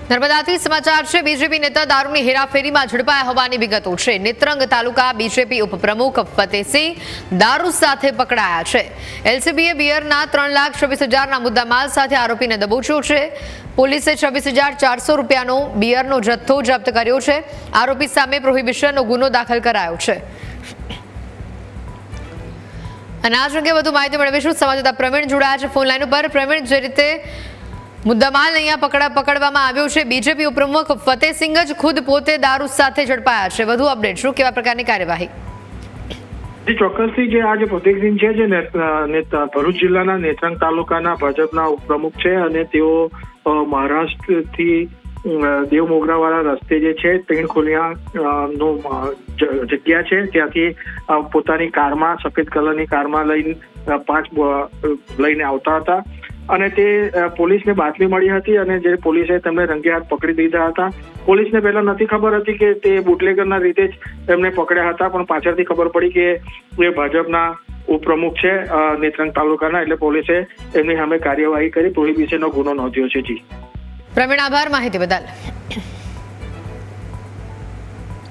નર્મદાથી સમાચાર છે। બીજેપી નેતા દારૂની હેરાફેરીમાં ઝડપાયા હોવાની વિગતો છે। નેત્રંગ તાલુકા બીજેપી ઉપપ્રમુખ ફતેહસિંહ દારૂ સાથે પકડાયા છે। એલસીબીએ બિયરના 3,26,000ના મુદ્દામાલ સાથે આરોપીને દબોચ્યો છે। પોલીસે 26,400 રૂપિયાનો બિયરનો જથ્થો જપ્ત કર્યો છે। આરોપી સામે પ્રોહિબિશનનો ગુનો દાખલ કરાયો છે। અને આ અંગે વધુ માહિતી મેળવીશું। સંવાદદાતા પ્રવીણ જોડાયા છે ફોન લાઈન ઉપર। પ્રવીણ, જે રીતે મુદ્દામાલ અહીંયા પકડવામાં આવ્યો છે, બીજેપી ઉપપ્રમુખ ફતેહસિંહ જ ખુદ પોતે દારૂ સાથે ઝડપાયા છે। વધુ અપડેટ શું, કેવા પ્રકારની કાર્યવાહી? ચોક્કસથી જે આ જે ફતેહસિંહ છે, જે ભરૂચ જિલ્લાના નેત્રંગ તાલુકાના ભાજપના ઉપપ્રમુખ છે અને તેઓ મહારાષ્ટ્રથી દેવમોગરાવાળા રસ્તે જે છે પીણખોલિયા નો જગ્યા છે, ત્યાંથી પોતાની કારમાં, સફેદ કલરની કારમાં લઈને આવતા હતા અને તે પોલીસને બાતમી મળી હતી અને જે પોલીસે તેમને રંગે હાથ પકડી દીધા હતા। પોલીસને પહેલા નથી ખબર હતી કે તે બુટલેગરના રીતે જ તેમને પકડ્યા હતા, પણ પાછળથી ખબર પડી કે એ ભાજપના ઉપપ્રમુખ છે નેત્રંગ તાલુકાના, એટલે પોલીસે એમની સામે કાર્યવાહી કરી પ્રોહિબિશનનો ગુનો નોંધ્યો છે। જી પ્રવીણ, આભાર માહિતી બદલ।